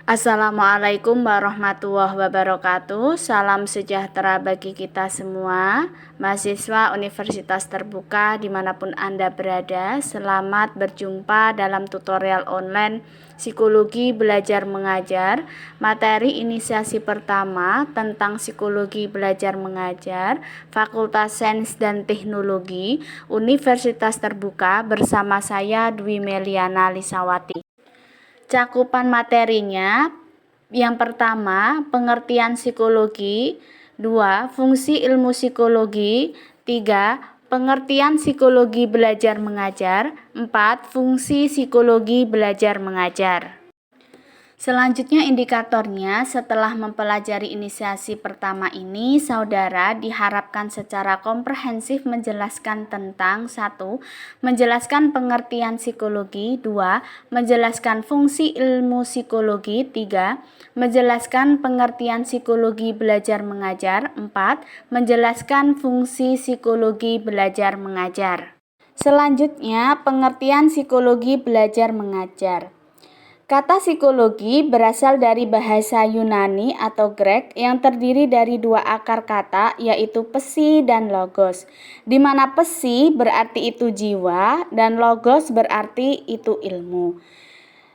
Assalamualaikum warahmatullahi wabarakatuh. Salam sejahtera bagi kita semua, mahasiswa Universitas Terbuka dimanapun Anda berada. Selamat berjumpa dalam tutorial online Psikologi Belajar Mengajar, materi inisiasi pertama tentang Psikologi Belajar Mengajar, Fakultas Sains dan Teknologi, Universitas Terbuka, bersama saya Dwi Meliana Lisawati. Cakupan materinya, yang pertama, pengertian psikologi, 2. Fungsi ilmu psikologi, 3. Pengertian psikologi belajar mengajar, 4. Fungsi psikologi belajar mengajar. Selanjutnya indikatornya, setelah mempelajari inisiasi pertama ini, saudara diharapkan secara komprehensif menjelaskan tentang 1. Menjelaskan pengertian psikologi, 2. Menjelaskan fungsi ilmu psikologi, 3. Menjelaskan pengertian psikologi belajar mengajar, 4. Menjelaskan fungsi psikologi belajar mengajar. Selanjutnya, pengertian psikologi belajar mengajar. Kata psikologi berasal dari bahasa Yunani atau Grek yang terdiri dari dua akar kata, yaitu psi dan logos, di mana psi berarti itu jiwa dan logos berarti itu ilmu.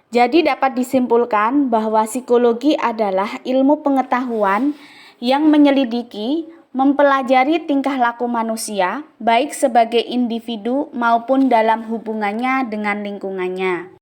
Jadi dapat disimpulkan bahwa psikologi adalah ilmu pengetahuan yang menyelidiki, mempelajari tingkah laku manusia, baik sebagai individu maupun dalam hubungannya dengan lingkungannya.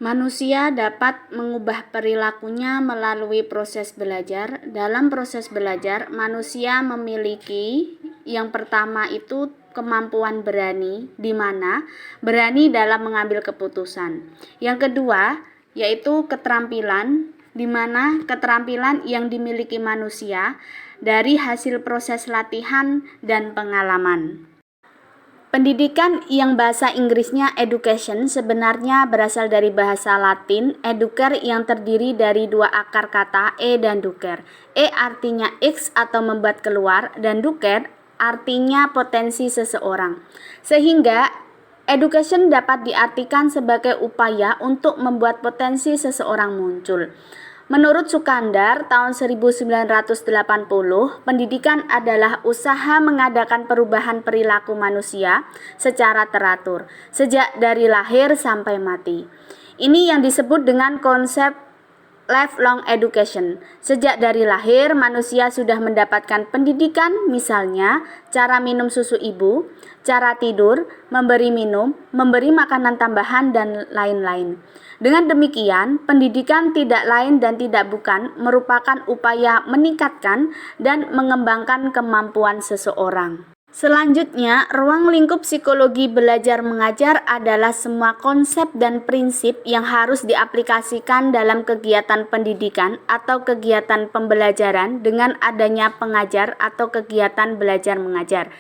Manusia dapat mengubah perilakunya melalui proses belajar. Dalam proses belajar, manusia memiliki yang pertama itu kemampuan berani, di mana berani dalam mengambil keputusan. Yang kedua, yaitu keterampilan, di mana keterampilan yang dimiliki manusia dari hasil proses latihan dan pengalaman. Pendidikan yang bahasa Inggrisnya education sebenarnya berasal dari bahasa Latin educare yang terdiri dari dua akar kata e dan ducer. E artinya x atau membuat keluar dan ducer artinya potensi seseorang. Sehingga education dapat diartikan sebagai upaya untuk membuat potensi seseorang muncul. Menurut Sukandar tahun 1980, pendidikan adalah usaha mengadakan perubahan perilaku manusia secara teratur, sejak dari lahir sampai mati. Ini yang disebut dengan konsep lifelong education. Sejak dari lahir, manusia sudah mendapatkan pendidikan, misalnya cara minum susu ibu, cara tidur, memberi minum, memberi makanan tambahan, dan lain-lain. Dengan demikian, pendidikan tidak lain dan tidak bukan merupakan upaya meningkatkan dan mengembangkan kemampuan seseorang. Selanjutnya, ruang lingkup psikologi belajar mengajar adalah semua konsep dan prinsip yang harus diaplikasikan dalam kegiatan pendidikan atau kegiatan pembelajaran dengan adanya pengajar atau kegiatan belajar mengajar.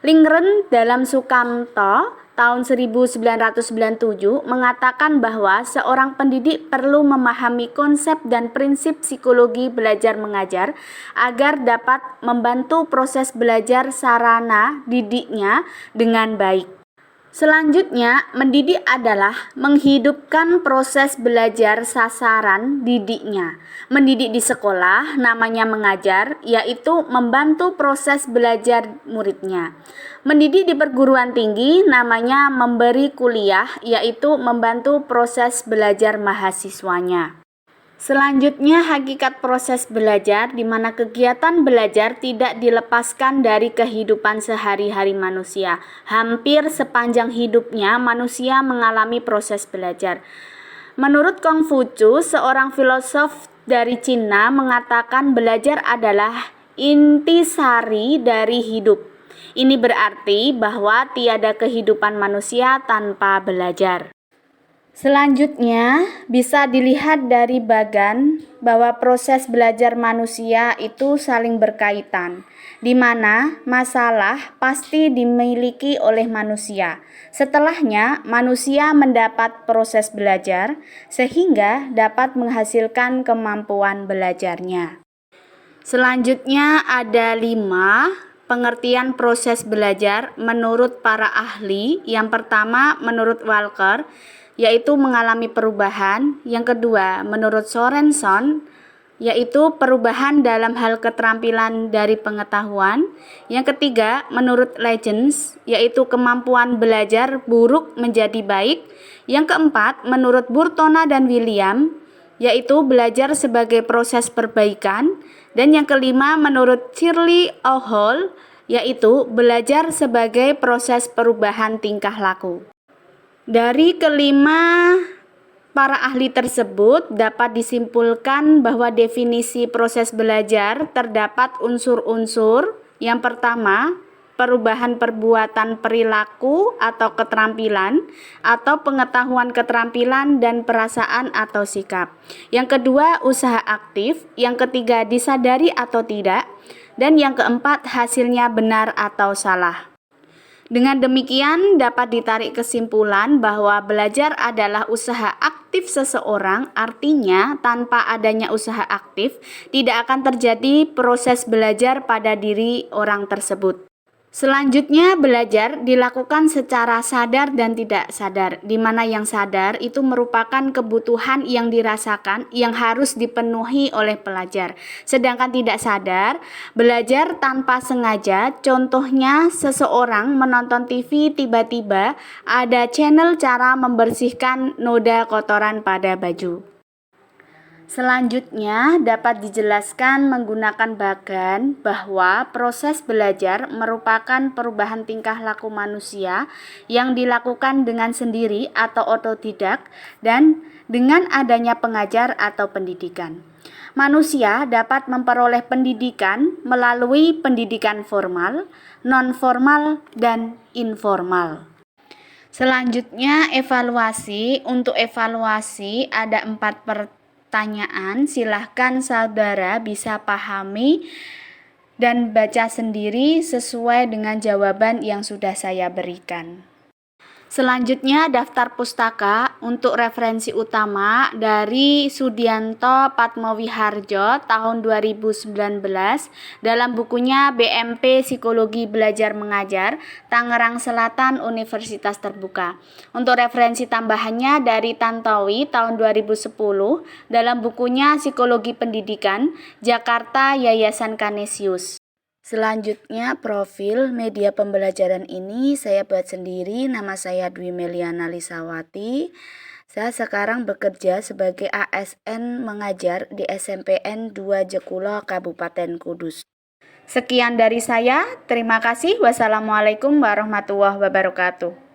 Lindgren dalam Sukamto tahun 1997 mengatakan bahwa seorang pendidik perlu memahami konsep dan prinsip psikologi belajar mengajar agar dapat membantu proses belajar sarana didiknya dengan baik. Selanjutnya, mendidik adalah menghidupkan proses belajar sasaran didiknya. Mendidik di sekolah namanya mengajar, yaitu membantu proses belajar muridnya. Mendidik di perguruan tinggi namanya memberi kuliah, yaitu membantu proses belajar mahasiswanya. Selanjutnya, hakikat proses belajar, di mana kegiatan belajar tidak dilepaskan dari kehidupan sehari-hari manusia. Hampir sepanjang hidupnya, manusia mengalami proses belajar. Menurut Konghucu, seorang filosof dari Cina mengatakan belajar adalah intisari dari hidup. Ini berarti bahwa tiada kehidupan manusia tanpa belajar. Selanjutnya, bisa dilihat dari bagan bahwa proses belajar manusia itu saling berkaitan, di mana masalah pasti dimiliki oleh manusia. Setelahnya, manusia mendapat proses belajar, sehingga dapat menghasilkan kemampuan belajarnya. Selanjutnya ada 5 pengertian proses belajar menurut para ahli. Yang pertama, menurut Walker, yaitu mengalami perubahan. Yang kedua, menurut Sorenson, yaitu perubahan dalam hal keterampilan dari pengetahuan. Yang ketiga, menurut Legends, yaitu kemampuan belajar buruk menjadi baik. Yang keempat, menurut Burtona dan William, yaitu belajar sebagai proses perbaikan. Dan yang kelima, menurut Shirley O'Hall, yaitu belajar sebagai proses perubahan tingkah laku. Dari kelima para ahli tersebut dapat disimpulkan bahwa definisi proses belajar terdapat unsur-unsur. Yang pertama, perubahan perbuatan perilaku atau keterampilan atau pengetahuan keterampilan dan perasaan atau sikap. Yang kedua, usaha aktif. Yang ketiga, disadari atau tidak. Dan yang keempat, hasilnya benar atau salah. Dengan demikian dapat ditarik kesimpulan bahwa belajar adalah usaha aktif seseorang, artinya tanpa adanya usaha aktif tidak akan terjadi proses belajar pada diri orang tersebut. Selanjutnya, belajar dilakukan secara sadar dan tidak sadar, di mana yang sadar itu merupakan kebutuhan yang dirasakan yang harus dipenuhi oleh pelajar. Sedangkan tidak sadar, belajar tanpa sengaja, contohnya seseorang menonton TV tiba-tiba ada channel cara membersihkan noda kotoran pada baju. Selanjutnya dapat dijelaskan menggunakan bagan bahwa proses belajar merupakan perubahan tingkah laku manusia yang dilakukan dengan sendiri atau otodidak dan dengan adanya pengajar atau pendidikan. Manusia dapat memperoleh pendidikan melalui pendidikan formal, non-formal, dan informal. Selanjutnya evaluasi. Untuk evaluasi ada 4 pertanyaan, silahkan saudara bisa pahami dan baca sendiri sesuai dengan jawaban yang sudah saya berikan. Selanjutnya daftar pustaka untuk referensi utama dari Sudianto Patmowiharjo tahun 2019 dalam bukunya BMP Psikologi Belajar Mengajar Tangerang Selatan Universitas Terbuka. Untuk referensi tambahannya dari Tantowi tahun 2010 dalam bukunya Psikologi Pendidikan Jakarta Yayasan Canisius. Selanjutnya profil media pembelajaran ini saya buat sendiri. Nama saya Dwi Meliana Lisawati. Saya sekarang bekerja sebagai ASN mengajar di SMPN 2 Jekulo Kabupaten Kudus. Sekian dari saya, terima kasih. Wassalamualaikum warahmatullahi wabarakatuh.